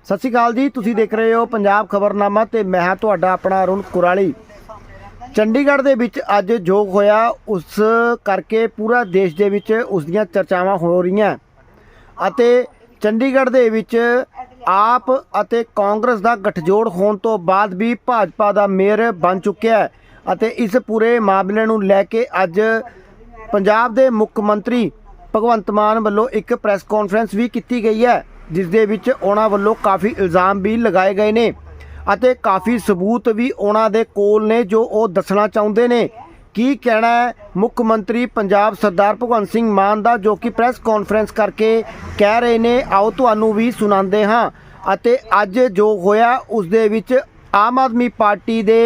सत श्री अकाल जी, तुसीं देख रहे हो पंजाब खबरनामा ते मैं हां तुहाडा अपना अरुण कुराली। चंडीगढ़ दे विच अज जो होया उस करके पूरा देश दे विच उस दियां चर्चावां हो रहीआं अते चंडीगढ़ दे विच आप अते कांग्रेस दा गठजोड़ होण तो बाद भी भाजपा दा मेयर बन चुक्या है अते इस पूरे मामले नूं लैके अज पंजाब दे मुख मंत्री भगवंत मान वल्लों एक प्रैस कॉन्फ्रेंस भी की गई है, जिस दे विच उन्हां वल्लों काफ़ी इल्ज़ाम भी लगाए गए ने अते काफ़ी सबूत भी उन्हां दे कोल ने जो वो दसना चाहुंदे ने। की कहना है मुख मंत्री पंजाब सरदार भगवंत सिंह मान दा, जो कि प्रैस कॉन्फ्रेंस करके कह रहे ने, आओ तुहानूं भी सुणांदे हां। अते अज जो होया उस दे विच आम आदमी पार्टी दे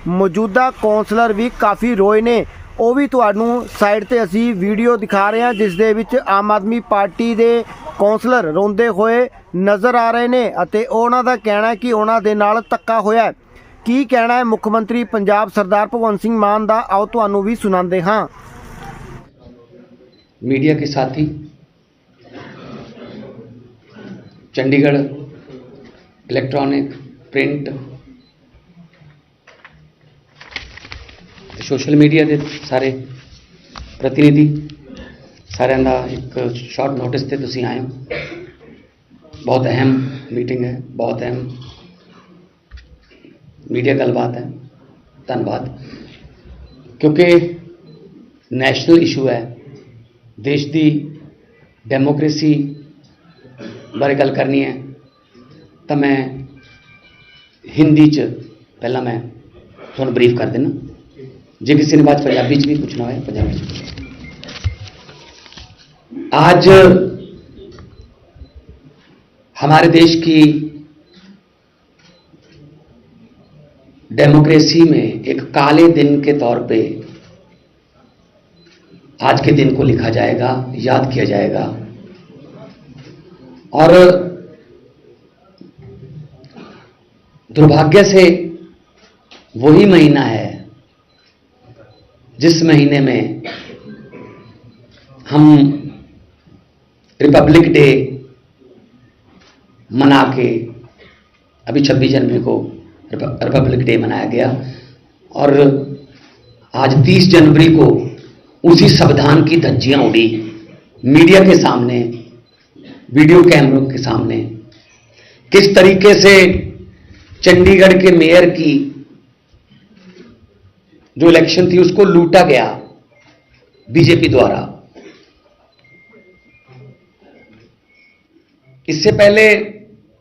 मौजूदा कौंसलर भी काफ़ी रोए ने। वो भी तुहानूं साइड ते असी वीडियो दिखा रहे हैं, जिस दे विच आम आदमी पार्टी दे कौंसलर रोंदे होए नज़र आ रहे ने अते उन्हां दा कहना है कि उन्हां दे नाल धक्का होया। की कहना है मुख मंत्री पंजाब सरदार भगवंत सिंह मान दा, आओ तुहानूं भी सुणांदे हां। मीडिया के साथी, Chandigarh electronic print social media के सारे प्रतिनिधि सारे का एक शॉर्ट नोटिस से तुम आए हो। बहुत अहम मीटिंग है, बहुत अहम मीडिया गलबात है। धन्यवाद, क्योंकि नैशनल इशू है, देश की डेमोक्रेसी बारे गल करनी है तो मैं हिंदी च पहला मैं थोड़ा ब्रीफ कर देना, जे किसी ने बात पंजाबी भी पूछना है पंजाबी च। आज हमारे देश की डेमोक्रेसी में एक काले दिन के तौर पे आज के दिन को लिखा जाएगा, याद किया जाएगा। और दुर्भाग्य से वही महीना है जिस महीने में हम रिपब्लिक डे मना के, अभी 26 जनवरी को रिपब्लिक डे मनाया गया और आज 30 जनवरी को उसी संविधान की धज्जियां उड़ी मीडिया के सामने, वीडियो कैमरों के सामने। किस तरीके से चंडीगढ़ के मेयर की जो इलेक्शन थी उसको लूटा गया बीजेपी द्वारा। इससे पहले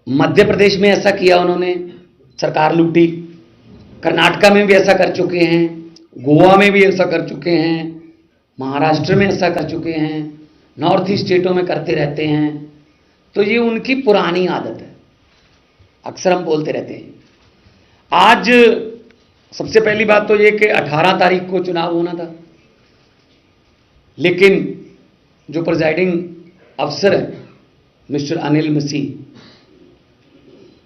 मध्य प्रदेश में ऐसा किया उन्होंने, सरकार लूटी। कर्नाटका में भी ऐसा कर चुके हैं, गोवा में भी ऐसा कर चुके हैं, महाराष्ट्र में ऐसा कर चुके हैं, नॉर्थ ईस्ट स्टेटों में करते रहते हैं। तो ये उनकी पुरानी आदत है, अक्सर हम बोलते रहते हैं। आज सबसे पहली बात तो ये कि 18 तारीख को चुनाव होना था, लेकिन जो प्रिजाइडिंग अफसर है मिस्टर अनिल मसीह,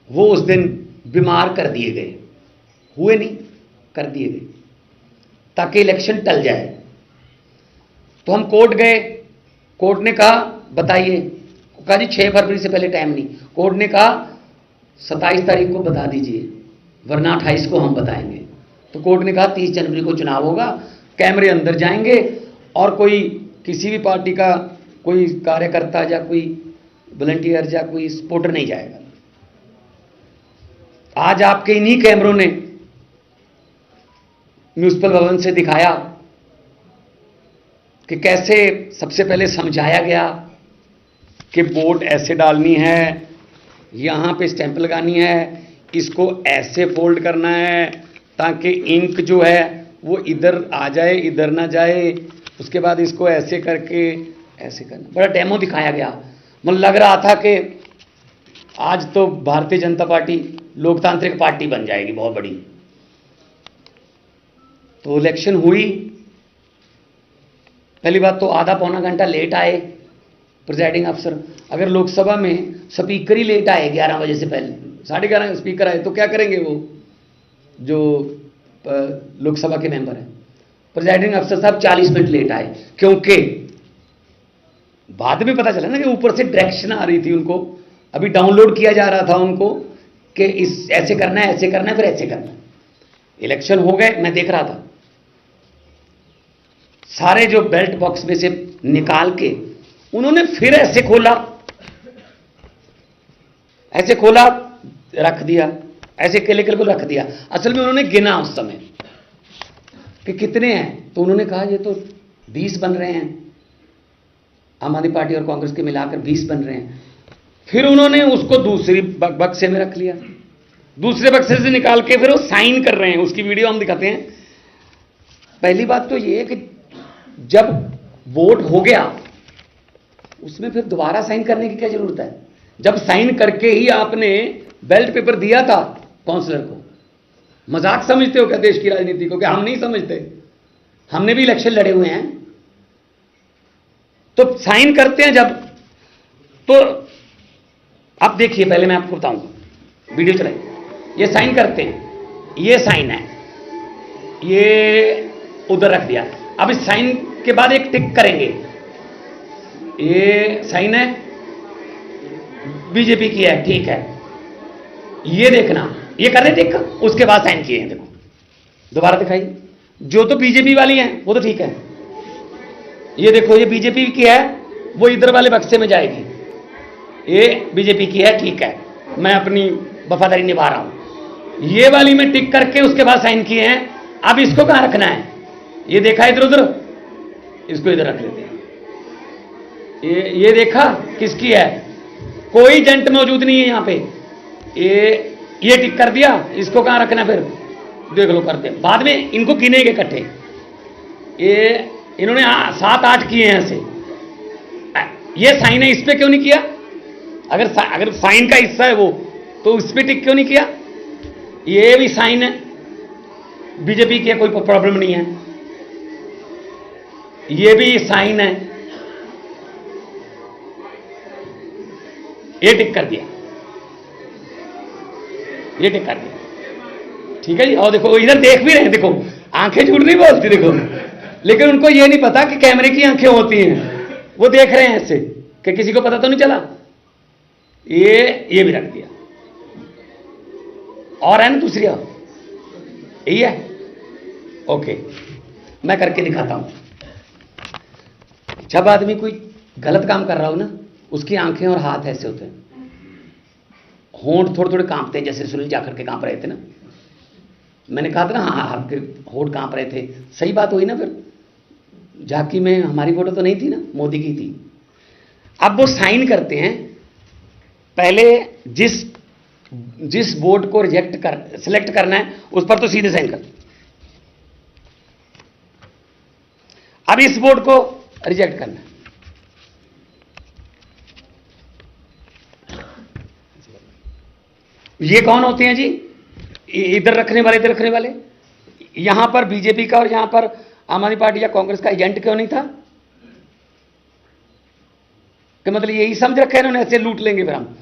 वो उस दिन बीमार कर दिए गए, हुए नहीं, कर दिए गए ताकि इलेक्शन टल जाए। तो हम कोर्ट गए, कोर्ट ने कहा बताइए, कहा जी 6 फरवरी से पहले टाइम नहीं। कोर्ट ने कहा 27 तारीख को बता दीजिए वरना 28 को हम बताएंगे। तो कोर्ट ने कहा 30 जनवरी को चुनाव होगा, कैमरे अंदर जाएंगे और कोई किसी भी पार्टी का कोई कार्यकर्ता या कोई वॉलंटियर या कोई सपोर्टर नहीं जाएगा। आज आपके इन्हीं कैमरों ने म्यूनिसिपल भवन से दिखाया कि कैसे सबसे पहले समझाया गया कि वोट ऐसे डालनी है, यहां पे स्टैंप लगानी है, इसको ऐसे फोल्ड करना है ताकि इंक जो है वो इधर आ जाए, इधर ना जाए। उसके बाद इसको ऐसे करके ऐसे करना, बड़ा डेमो दिखाया गया। मुझे लग रहा था कि आज तो भारतीय जनता पार्टी लोकतांत्रिक पार्टी बन जाएगी बहुत बड़ी। तो इलेक्शन हुई, पहली बात तो आधा पौना घंटा लेट आए प्रिजाइडिंग अफसर। अगर लोकसभा में स्पीकर ही लेट आए 11 बजे से पहले, 11:30 स्पीकर आए, तो क्या करेंगे वो जो लोकसभा के मेंबर हैं। प्रिजाइडिंग अफसर साहब 40 मिनट लेट आए, क्योंकि बाद में पता चला ना कि ऊपर से डायरेक्शन आ रही थी उनको अभी डाउनलोड किया जा रहा था उनको कि इस ऐसे करना है, ऐसे करना है, फिर ऐसे करना है। इलेक्शन हो गए, मैं देख रहा था, सारे जो बेल्ट बॉक्स में से निकाल के उन्होंने फिर ऐसे खोला, ऐसे खोला, रख दिया, ऐसे केले को रख दिया। असल में उन्होंने गिना उस समय कि कितने हैं, तो उन्होंने कहा ये तो 20 बन रहे हैं, आम आदमी पार्टी और कांग्रेस के मिलाकर 20 बन रहे हैं। फिर उन्होंने उसको दूसरी बक्से में रख लिया, दूसरे बक्से से निकाल के फिर वो साइन कर रहे हैं, उसकी वीडियो हम दिखाते हैं। पहली बात तो ये है कि जब वोट हो गया उसमें फिर दोबारा साइन करने की क्या जरूरत है? जब साइन करके ही आपने बैलेट पेपर दिया था काउंसलर को, मजाक समझते हो क्या देश की राजनीति को? कि हम नहीं समझते, हमने भी इलेक्शन लड़े हुए हैं। तो साइन करते हैं जब, तो अब देखिए, पहले मैं आपको बताऊंगा, वीडियो चलाइए। ये साइन करते हैं, ये साइन है, ये उधर रख दिया। अब इस साइन के बाद एक टिक करेंगे, ये साइन है, बीजेपी की है, ठीक है। ये देखना, ये कर रहे टिक, उसके बाद साइन किए हैं, देखो दोबारा दिखाइए। जो तो बीजेपी वाली है वो तो ठीक है, ये देखो ये बीजेपी की है, वो इधर वाले बक्से में जाएगी। ये बीजेपी की है, ठीक है, मैं अपनी वफादारी निभा रहा हूं। ये वाली में टिक करके उसके बाद साइन किए हैं। अब इसको कहां रखना है? ये देखा इधर उधर, इसको इधर रख लेते हैं। ये देखा किसकी है? कोई एजेंट मौजूद नहीं है यहां पे। ये टिक कर दिया, इसको कहां रखना फिर देख लो, करते हैं बाद में, इनको गिनेंगे इकट्ठे। ये इन्होंने 7-8 किए हैं ऐसे। ये साइन है, इस पे क्यों नहीं किया? अगर साइन का हिस्सा है वो, तो उस पे टिक क्यों नहीं किया? ये भी साइन है, बीजेपी की, कोई प्रॉब्लम नहीं है। ये भी साइन है, ये टिक कर दिया, ये टिक कर दिया, ठीक है जी। और देखो इधर देख भी रहे हैं, देखो आंखें झूठ नहीं बोलती, देखो। लेकिन उनको ये नहीं पता कि कैमरे की आंखें होती हैं, वो देख रहे हैं ऐसे कि किसी को पता तो नहीं चला। ये भी रख दिया, और है ना दूसरी, यही है, ओके। मैं करके दिखाता हूं। जब आदमी कोई गलत काम कर रहा हो ना, उसकी आंखें और हाथ ऐसे होते हैं, होंठ थोड़े थोड़े कांपते हैं, जैसे सुनील जाखड़ के कांप रहे थे ना। मैंने कहा था ना, हाँ, आपके होंठ कांप रहे थे, सही बात हुई ना। फिर झांकी में हमारी फोटो तो नहीं थी ना, मोदी की थी। अब वो साइन करते हैं, पहले जिस बोर्ड को सिलेक्ट करना है उस पर तो सीधे साइन कर, अब इस बोर्ड को रिजेक्ट करना है। ये कौन होते हैं जी? इधर रखने वाले, इधर रखने वाले। यहां पर बीजेपी का और यहां पर आम आदमी पार्टी या कांग्रेस का एजेंट क्यों नहीं था? कि मतलब यही समझ रखा है इन्होंने, ऐसे लूट लेंगे फिर हम।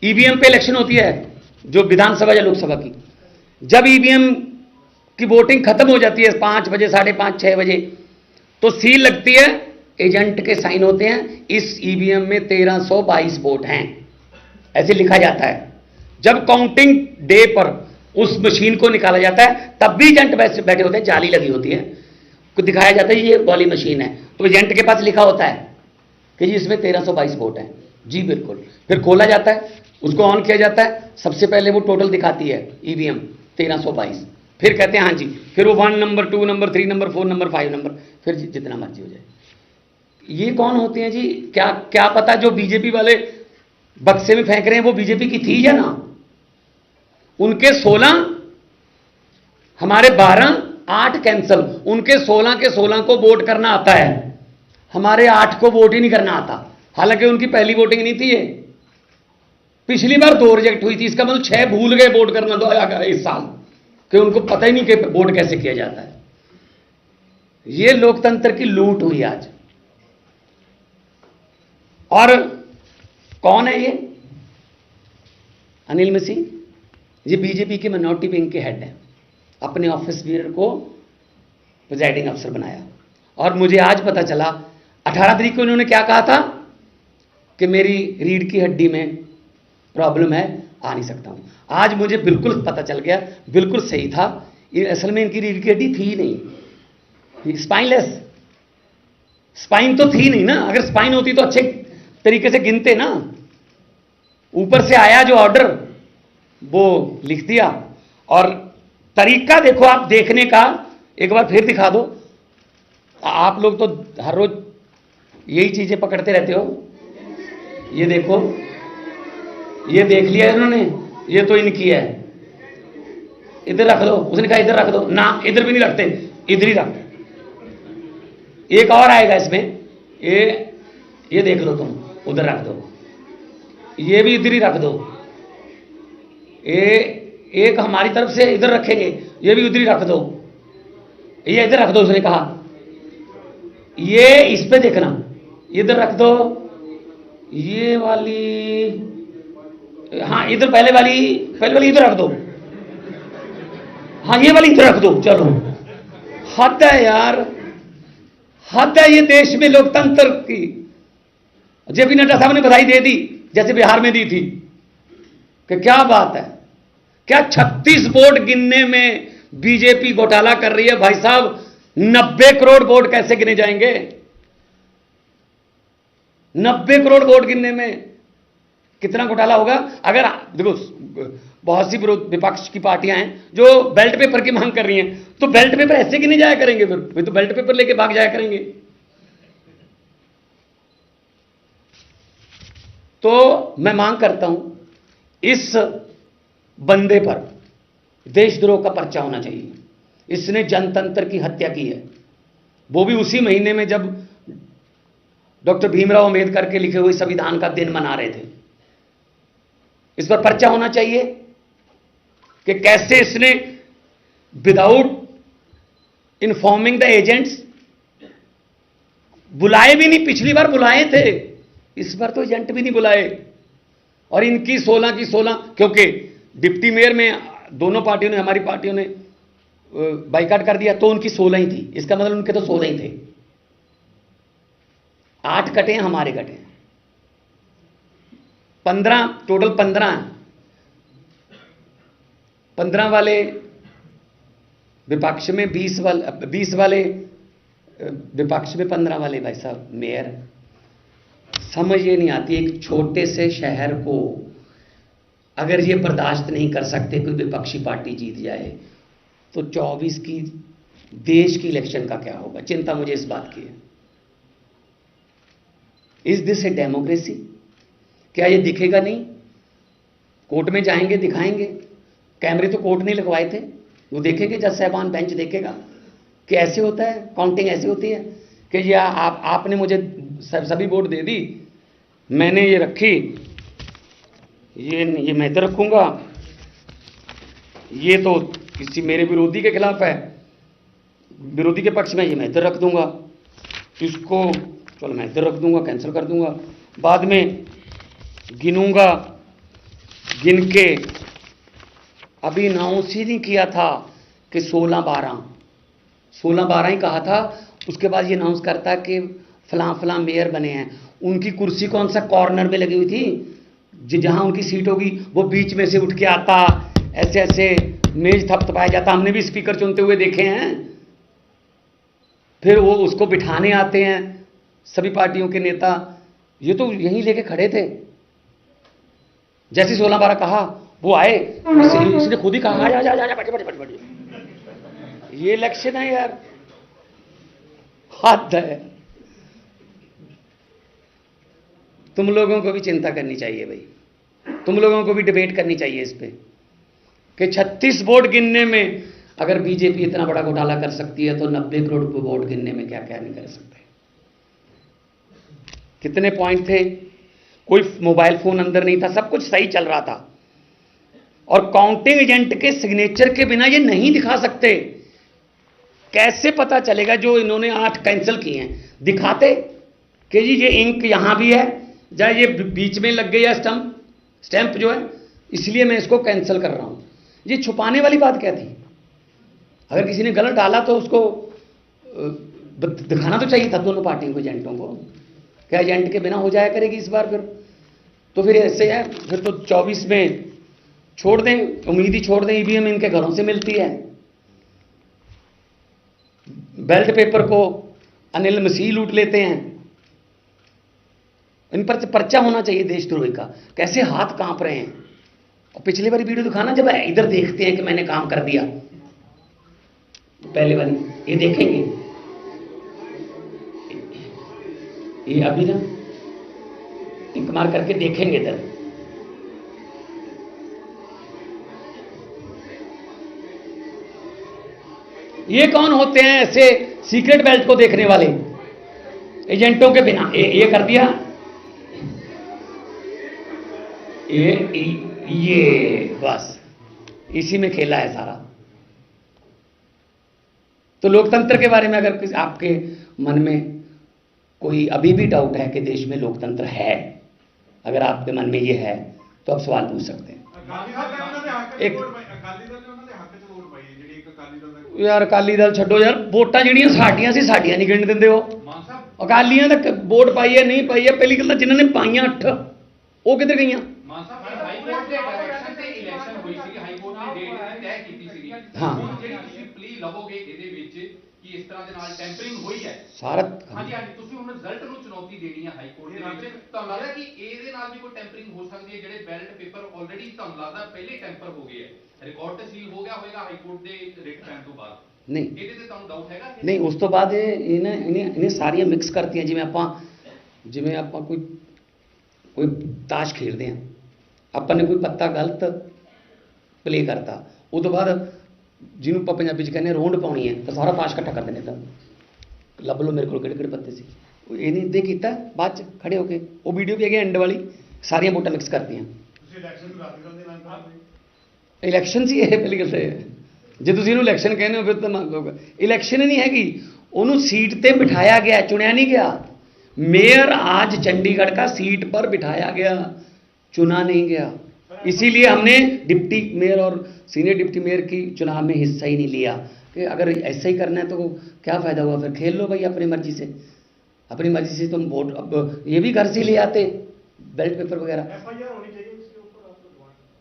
ईवीएम पे इलेक्शन होती है, जो विधानसभा या लोकसभा की, जब ईवीएम की वोटिंग खत्म हो जाती है 5 बजे, 5:30, 6 बजे, तो सील लगती है, एजेंट के साइन होते हैं। इस ईवीएम में 1322 वोट हैं, ऐसे लिखा जाता है। जब काउंटिंग डे पर उस मशीन को निकाला जाता है, तब भी एजेंट बैठे होते हैं, जाली लगी होती है, को दिखाया जाता है ये वाली मशीन है, तो एजेंट के पास लिखा होता है कि जी इसमें 1322 वोट हैं। जी बिल्कुल। फिर खोला जाता है, उसको ऑन किया जाता है, सबसे पहले वो टोटल दिखाती है ईवीएम 1322। फिर कहते हैं हाँ जी, फिर वो 1 number, 2 number, 3 number, 4 number, 5 number, फिर जितना मर्जी हो जाए। ये कौन होते हैं जी? क्या पता जो बीजेपी वाले बक्से में फेंक रहे हैं वो बीजेपी की थी या ना। उनके 16, हमारे 12, 8 कैंसल। उनके 16 के 16 को वोट करना आता है, हमारे 8 को वोट ही नहीं करना आता। हालांकि उनकी पहली वोटिंग नहीं थी ये, पिछली बार 2 रिजेक्ट हुई थी। इसका मतलब 6 भूल गए वोट करना तो इस साल, कि उनको पता ही नहीं कि वोट कैसे किया जाता है। ये लोकतंत्र की लूट हुई आज। और कौन है ये? अनिल मसीह, ये बीजेपी के मिनॉरिटी विंग के हेड हैं। अपने ऑफिस बियर को प्रिजाइडिंग अफसर बनाया। और मुझे आज पता चला 18 तारीख को इन्होंने क्या कहा था कि मेरी रीढ़ की हड्डी में प्रॉब्लम है, आ नहीं सकता हूं। आज मुझे बिल्कुल पता चल गया, बिल्कुल सही था, ये असल में इनकी रीढ़ की हड्डी थी ही नहीं, स्पाइनलेस, स्पाइन तो थी नहीं ना। अगर स्पाइन होती तो अच्छे तरीके से गिनते ना। ऊपर से आया जो ऑर्डर वो लिख दिया। और तरीका देखो आप देखने का, एक बार फिर दिखा दो। आप लोग तो हर रोज यही चीजें पकड़ते रहते हो। ये देखो, ये देख लिया इन्होंने, ये तो इनकी है, इधर रख दो। उसने कहा इधर रख दो ना, इधर भी नहीं रखते, इधर ही रख। एक और आएगा इसमें, ये देख लो तुम, उधर रख दो। ये भी इधर ही रख दो। एक हमारी तरफ से इधर रखेंगे, ये भी उधर ही रख दो। ये इधर रख दो, उसने कहा। ये इस पे देखना, इधर रख दो। ये वाली, हाँ इधर पहले वाली इधर रख दो। हाँ ये वाली इधर रख दो। चलो, हद है यार, हद है ये देश में लोकतंत्र की। जेपी नड्डा साहब ने बधाई दे दी जैसे बिहार में दी थी कि क्या बात है, क्या 36 वोट गिनने में बीजेपी घोटाला कर रही है। भाई साहब 90 करोड़ वोट कैसे गिने जाएंगे? 90 करोड़ वोट गिनने में कितना घोटाला होगा? अगर देखो, बहुत सी विपक्ष की पार्टियां हैं जो बेल्ट पेपर की मांग कर रही हैं, तो बेल्ट पेपर ऐसे गिने जाया करेंगे? फिर तो बेल्ट पेपर लेके भाग जाया करेंगे। तो मैं मांग करता हूं, इस बंदे पर देशद्रोह का पर्चा होना चाहिए। इसने जनतंत्र की हत्या की है, वो भी उसी महीने में जब डॉक्टर भीमराव अंबेडकर के लिखे हुए संविधान का दिन मना रहे थे। इस पर पर्चा होना चाहिए कि कैसे इसने विदाउट इन्फॉर्मिंग द एजेंट्स, बुलाए भी नहीं। पिछली बार बुलाए थे, इस बार तो एजेंट भी नहीं बुलाए। और इनकी 16 की 16, क्योंकि डिप्टी मेयर में दोनों पार्टियों ने, हमारी पार्टियों ने बाइकाट कर दिया, तो उनकी 16 ही थी। इसका मतलब उनके तो 16 ही थे। 8 कटे हैं, हमारे कटे हैं 15, टोटल 15 हैं। 15 वाले विपक्ष में, 20 वाले विपक्ष में, 15 वाले भाई साहब मेयर। समझ ये नहीं आती, एक छोटे से शहर को अगर ये बर्दाश्त नहीं कर सकते कोई विपक्षी पार्टी जीत जाए, तो 24 की देश की इलेक्शन का क्या होगा? चिंता मुझे इस बात की है। Is this a democracy? क्या ये दिखेगा नहीं? कोर्ट में जाएंगे, दिखाएंगे। कैमरे तो कोर्ट नहीं लगवाए थे, वो देखेंगे, जज साहबान बेंच देखेगा कि ऐसे होता है, काउंटिंग ऐसी होती है कि ये आपने मुझे सभी वोट दे दी, मैंने ये रखी, ये मैं इधर रखूंगा, ये तो किसी मेरे विरोधी के खिलाफ है, विरोधी के पक्ष में, ये मैं इधर रख दूंगा, इसको चलो मैं इधर रख दूंगा, कैंसिल कर दूंगा, बाद में गिनूंगा, गिन के अभी अनाउंस ही नहीं किया था कि 16-12 ही कहा था। उसके बाद ये अनाउंस करता कि फलां मेयर बने हैं। उनकी कुर्सी कौन सा कॉर्नर में लगी हुई थी, जहां उनकी सीट होगी वो बीच में से उठ के आता, ऐसे ऐसे मेज थपथपाया जाता। हमने भी स्पीकर चुनते हुए देखे हैं। फिर वो उसको बिठाने आते हैं सभी पार्टियों के नेता। ये तो यहीं लेके खड़े थे। जैसे 16-12 कहा वो आए, इसने खुद ही कहा जा बैठ। ये इलेक्शन है यार, हद है। तुम लोगों को भी चिंता करनी चाहिए भाई, तुम लोगों को भी डिबेट करनी चाहिए इस पे कि 36 वोट गिनने में अगर बीजेपी इतना बड़ा घोटाला कर सकती है, तो 90 करोड़ वोट गिनने में क्या क्या नहीं कर सकते। कितने पॉइंट थे? कोई मोबाइल फोन अंदर नहीं था, सब कुछ सही चल रहा था। और काउंटिंग एजेंट के सिग्नेचर के बिना ये नहीं दिखा सकते। कैसे पता चलेगा? जो इन्होंने 8 कैंसिल किए हैं, दिखाते कि जी ये इंक यहां भी है, या ये बीच में लग गई है स्टैंप जो है, इसलिए मैं इसको कैंसिल कर रहा हूं। ये छुपाने वाली बात क्या थी? अगर किसी ने गलत डाला तो उसको दिखाना तो चाहिए था दोनों पार्टियों को, एजेंटों को। क्या एजेंट के बिना हो जाया करेगी इस बार? फिर तो फिर ऐसे है, फिर तो 24 में छोड़ दें, उम्मीद ही छोड़ दें, ईवीएम इनके घरों से मिलती है। बैलेट पेपर को अनिल मसीह लूट लेते हैं। इन पर पर्चा होना चाहिए देशद्रोही का। कैसे हाथ कांप रहे हैं। और पिछली वाली वीडियो दिखाना, जब इधर देखते हैं कि मैंने काम कर दिया, पहले वाली ये देखेंगे, ये अभी ना टिक मार करके देखेंगे इधर। ये कौन होते हैं ऐसे सीक्रेट बेल्ट को देखने वाले एजेंटों के बिना? ये कर दिया, ये बस इसी में खेला है सारा। तो लोकतंत्र के बारे में अगर किसी आपके मन में कोई अभी भी डाउट है कि देश में लोकतंत्र है, अगर आपके मन में ये है तो आप सवाल पूछ सकते हैं। एक यार अकाली दल छड्डो यार, वोटां ਜਿਹੜੀਆਂ ਸਾਡੀਆਂ ਸੀ ਸਾਡੀਆਂ ਨਹੀਂ ਗਿਣ ਦਿੰਦੇ ਹੋ। ਅਕਾਲੀਆਂ ਦਾ ਵੋਟ ਪਾਈ ਹੈ ਨਹੀਂ ਪਾਈ ਹੈ, ਪਹਿਲੀ ਗੱਲ ਤਾਂ ਜਿਨ੍ਹਾਂ ਨੇ ਪਾਈਆਂ 8 ਉਹ ਕਿੱਧਰ ਗਈਆਂ? ਹਾਈਕੋਰਟ ਦੇ ਡਾਇਰੈਕਸ਼ਨ ਤੇ ਇਲੈਕਸ਼ਨ ਹੋਈ ਸੀ, ਹਾਈਕੋਰਟ ਨੇ ਡੇਟ ਤੈਅ ਕੀਤੀ ਸੀ। ਹਾਂ, ਜਿਹੜੀ ਤੁਸੀਂ ਪਲੀ ਲਵੋਗੇ ਇਹਦੇ ਵਿੱਚ ਕਿ ਇਸ ਤਰ੍ਹਾਂ ਦੇ ਨਾਲ ਟੈਂਪਰਿੰਗ ਹੋਈ ਹੈ ਸਾਰਾ ਹਾਂਜੀ ਹਾਂਜੀ, ਤੁਸੀਂ ਹੁਣ ਰਿਜ਼ਲਟ ਨੂੰ ਚੁਣੌਤੀ ਦੇਣੀ ਹੈ ਹਾਈਕੋਰਟ ਦੇ ਵਿੱਚ। ਤੁਹਾਨੂੰ ਲੱਗਦਾ ਕਿ ਇਹਦੇ ਨਾਲ ਵੀ ਕੋਈ ਟੈਂਪਰਿੰਗ ਹੋ ਸਕਦੀ ਹੈ? ਜਿਹੜੇ ਬੈਲਟ ਪੇਪਰ ਆਲਰੇਡੀ ਤੁਹਾਨੂੰ ਲੱਗਦਾ ਪਹਿਲੇ ਟੈਂਪਰ ਹੋ ਗਏ ਹੈ, ਰਿਕਾਰਡ ਤੇ ਸੀਲ ਹੋ ਗਿਆ ਹੋਵੇਗਾ ਹਾਈਕੋਰਟ ਦੇ ਰਿਟ ਪੈਣ ਤੋਂ ਬਾਅਦ? ਨਹੀਂ, ਇਹਦੇ ਤੇ ਤੁਹਾਨੂੰ ਡਾਊਟ ਹੈਗਾ? ਨਹੀਂ, ਉਸ ਤੋਂ ਬਾਅਦ ਇਹਨੇ ਸਾਰੀਆਂ ਮਿਕਸ ਕਰਤੀਆਂ। ਜਿਵੇਂ ਆਪਾਂ ਕੋਈ ਤਾਸ਼ ਖੇਡਦੇ ਹਾਂ, ਆਪਾਂ ਨੇ ਕੋਈ ਪੱਤਾ ਗਲਤ ਪਲੇ ਕਰਤਾ, ਉਹ ਤੋਂ ਬਾਅਦ ਜਿਹਨੂੰ ਆਪਾਂ ਪੰਜਾਬੀ ਚ ਕਹਿੰਦੇ ਰੋਂਡ ਪਾਉਣੀ ਹੈ, ਤਾਂ ਸਾਰਾ ਤਾਸ਼ ਇਕੱਠਾ ਕਰ ਦਿੰਦੇ। ਤਾਂ ਲੱਭ ਲਓ ਮੇਰੇ ਕੋਲ ਕਿਹੜੇ ਕਿਹੜੇ ਪੱਤੇ ਸੀ। ਇਹਨੇ ਇੱਦਾਂ ਕੀਤਾ, ਬਾਅਦ ਚ ਖੜੇ ਹੋ ਕੇ ਉਹ ਵੀਡੀਓ ਵੀ ਹੈਗੀ ਐਂਡ ਵਾਲੀ, ਸਾਰੀਆਂ ਵੋਟਾਂ ਮਿਕਸ ਕਰਤੀਆਂ। ਇਲੈਕਸ਼ਨ ਸੀ ਇਹ, ਪਹਿਲੀ ਗੱਲ ਤਾਂ ਇਹ ਹੈ। ਜੇ ਤੁਸੀਂ ਇਹਨੂੰ ਇਲੈਕਸ਼ਨ ਕਹਿੰਦੇ ਹੋ ਫਿਰ ਤਾਂ ਮੰਨ ਲਓਗਾ। ਇਲੈਕਸ਼ਨ ਹੀ ਨਹੀਂ ਹੈਗੀ, ਉਹਨੂੰ सीट पे बिठाया गया, चुना नहीं गया। मेयर आज चंडीगढ़ का सीट पर बिठाया गया, चुना नहीं गया। इसीलिए हमने डिप्टी मेयर और सीनियर डिप्टी मेयर की चुनाव में हिस्सा ही नहीं लिया कि अगर ऐसा ही करना है तो क्या फ़ायदा हुआ? फिर खेल लो भाई अपनी मर्जी से, अपनी मर्जी से तुम वोट। अब ये भी घर से ले आते बैलेट पेपर वगैरह।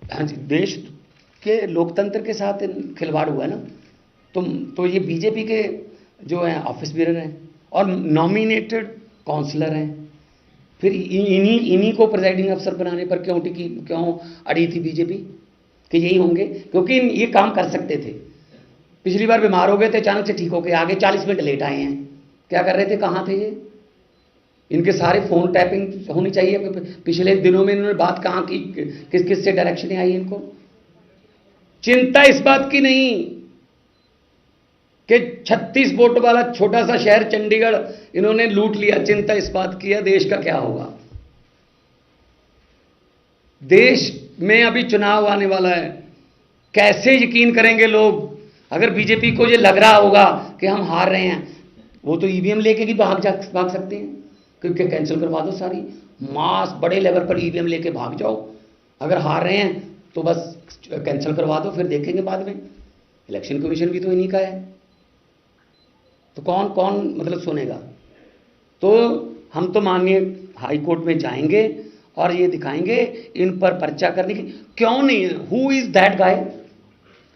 हाँ जी, देश के लोकतंत्र के साथ खिलवाड़ हुआ है ना। तो ये बीजेपी के जो हैं ऑफिस बेरर हैं और नॉमिनेटेड काउंसलर हैं, फिर इन्हीं को प्रिजाइडिंग अफसर बनाने पर क्यों अड़ी थी बीजेपी कि यही होंगे? क्योंकि ये काम कर सकते थे। पिछली बार बीमार हो गए थे, अचानक से ठीक हो गए, आगे 40 मिनट लेट आए हैं। क्या कर रहे थे, कहाँ थे ये? इनके सारे फ़ोन टैपिंग होनी चाहिए। पिछले दिनों में इन्होंने बात कहाँ की, किस से डायरेक्शन आई इनको? चिंता इस बात की नहीं कि 36 वोट वाला छोटा सा शहर चंडीगढ़ इन्होंने लूट लिया, चिंता इस बात की है देश का क्या होगा। देश में अभी चुनाव आने वाला है, कैसे यकीन करेंगे लोग? अगर बीजेपी को ये लग रहा होगा कि हम हार रहे हैं, वो तो ईवीएम लेके भी भाग सकते हैं, क्योंकि कैंसिल करवा दो सारी, मास बड़े लेवल पर ईवीएम लेके भाग जाओ। अगर हार रहे हैं तो बस कैंसिल करवा दो, फिर देखेंगे बाद में। इलेक्शन कमीशन भी तो इन्हीं का है, तो कौन मतलब सुनेगा? तो हम तो माननीय हाई कोर्ट में जाएंगे और ये दिखाएंगे इन पर पर्चा करने की। क्यों नहीं? हु इज दैट गाय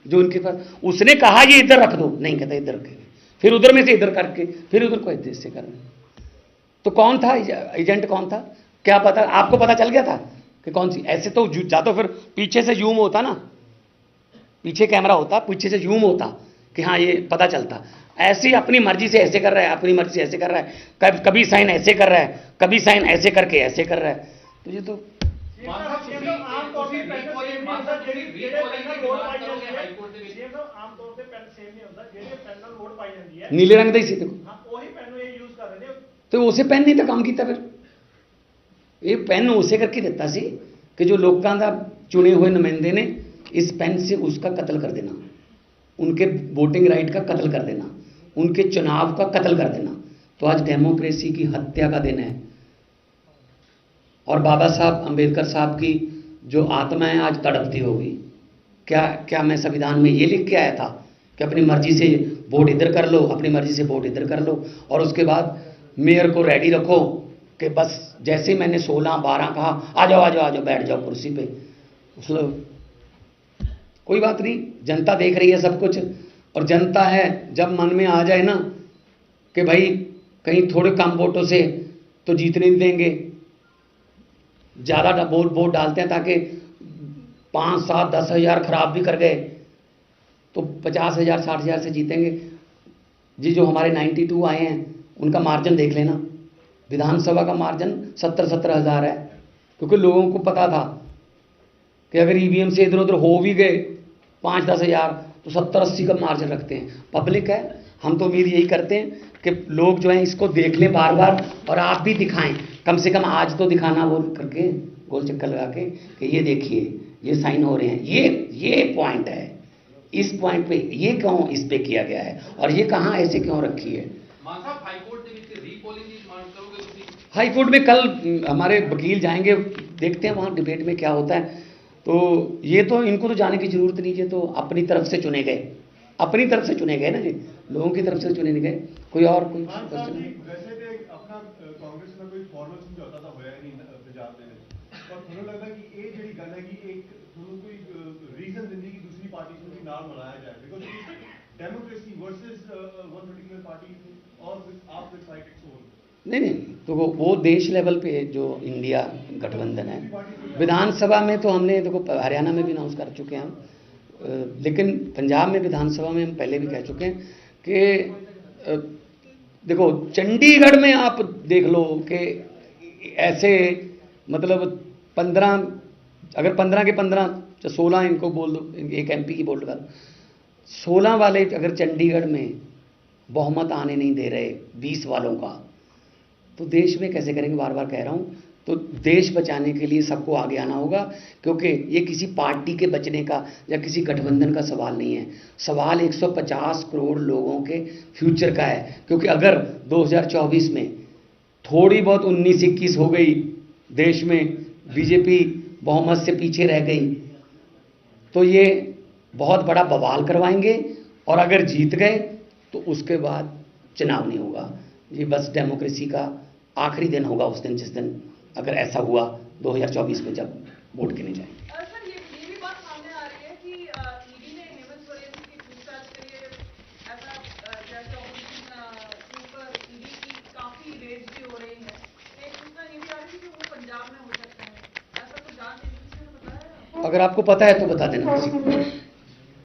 जो इनके पास? उसने कहा ये इधर रख दो, नहीं कहता इधर रखेंगे, फिर उधर में से इधर करके, फिर उधर को इधर से करना। तो कौन था एजेंट? कौन था? क्या पता? आपको पता चल गया था कि कौन सी? ऐसे तो जा तो फिर पीछे से जूम होता ना, पीछे कैमरा होता, पीछे से जूम होता कि हाँ ये पता चलता। ऐसे ही अपनी मर्जी से ऐसे कर रहा है, अपनी मर्जी से ऐसे कर रहा है, कभी साइन ऐसे कर रहा है, कभी साइन ऐसे करके ऐसे कर रहा है। तो ये तो नीले रंग का ही सी देखो, तो उसे पेन नहीं था काम किया। फिर ये पेन उसे करके दिता सी कि जो लोगों का चुने हुए नुमाइंदे ने इस पेन से उसका कत्ल कर देना, उनके वोटिंग राइट का कत्ल कर देना, उनके चुनाव का कत्ल कर देना। तो आज डेमोक्रेसी की हत्या का दिन है। और बाबा साहब अंबेडकर साहब की जो आत्मा है आज तड़पती होगी। क्या मैं संविधान में ये लिख के आया था कि अपनी मर्जी से वोट इधर कर लो, अपनी मर्जी से वोट इधर कर लो, और उसके बाद मेयर को रेडी रखो कि बस जैसे ही मैंने 16-12 कहा, आ जाओ आ जाओ आ जाओ, बैठ जाओ कुर्सी पे, मतलब कोई बात नहीं, जनता देख रही है सब कुछ। और जनता है, जब मन में आ जाए ना कि भाई कहीं थोड़े कम वोटों से तो जीतने नहीं देंगे, ज़्यादा वोट डालते हैं ताकि 5, 7, 10 हज़ार खराब भी कर गए तो 50,000, 60,000 से जीतेंगे। जी जो हमारे 92 आए हैं उनका मार्जिन देख लेना, विधानसभा का मार्जिन 70-70 हज़ार है, क्योंकि लोगों को पता था कि अगर ईवीएम से इधर उधर हो भी गए 5-10 हज़ार तो 70-80 का मार्जिन रखते हैं। पब्लिक है, हम तो उम्मीद यही करते हैं कि लोग जो हैं इसको देख लें बार बार, और आप भी दिखाएं, कम से कम आज तो दिखाना बोल करके, गोल चक्कर लगा के कि ये देखिए ये साइन हो रहे हैं, ये पॉइंट है, इस पॉइंट पे ये क्यों इस पे किया गया है और ये कहाँ ऐसे क्यों रखी है। ਮਾਨ ਸਾਹਿਬ ਹਾਈ ਕੋਰਟ ਦੇ ਵਿੱਚ ਰੀਪੋਲਿੰਗ ਦੀ ਡਿਮਾਂਡ ਕਰੋਗੇ ਤੁਸੀਂ? हाई कोर्ट में कल हमारे वकील जाएंगे, देखते हैं वहाँ डिबेट में क्या होता है। तो ये तो इनको तो जाने की जरूरत नहीं है, तो अपनी तरफ से चुने गए, अपनी तरफ से चुने गए ना जी, लोगों की तरफ से चुने नहीं गए। कोई और कोई क्वेश्चन? वैसे तो अपना कांग्रेस में कोई फॉर्मल समझौता तो होया ही नहीं पंजाब में, पर थोड़ा लगता है कि ये ਜਿਹੜੀ ਗੱਲ है कि एक थोड़ा कोई रीजन देने की दूसरी पार्टी से भी नाम बनाया जाए, because democracy versus one particular party और आप विद फाइट इट्स ओन। नहीं, तो वो देश लेवल पे जो इंडिया गठबंधन है, विधानसभा में तो हमने देखो हरियाणा में भी अनाउंस कर चुके हैं हम, लेकिन पंजाब में विधानसभा में हम पहले भी कह चुके हैं कि देखो चंडीगढ़ में आप देख लो कि ऐसे मतलब 15, अगर 15 के 15 16 इनको बोल दो, एक एमपी की बोल कर 16 वाले अगर चंडीगढ़ में बहुमत आने नहीं दे रहे 20 वालों का, तो देश में कैसे करेंगे? बार बार कह रहा हूँ, तो देश बचाने के लिए सबको आगे आना होगा, क्योंकि ये किसी पार्टी के बचने का या किसी गठबंधन का सवाल नहीं है, सवाल 150 करोड़ लोगों के फ्यूचर का है। क्योंकि अगर 2024 में थोड़ी बहुत 19-21 हो गई, देश में बीजेपी बहुमत से पीछे रह गई, तो ये बहुत बड़ा बवाल करवाएंगे, और अगर जीत गए तो उसके बाद चुनाव नहीं होगा। ये बस डेमोक्रेसी का आखिरी दिन होगा उस दिन, जिस दिन अगर ऐसा हुआ 2024 में जब वोट गिने जाएंगे। सर ये भी बात सामने आ रही है कि ईडी ने हेमंत सोरेन की पूछताछ के लिए ऐसा जैसे ऑपोजिशन के ऊपर ईडी की काफी रेड्स भी हो रही है, एक सूचना ये भी आ रही है कि वो पंजाब में हो सकता है, ऐसा कुछ जांच एजेंसी ने बताया है? अगर आपको पता है तो बता देना किसी को।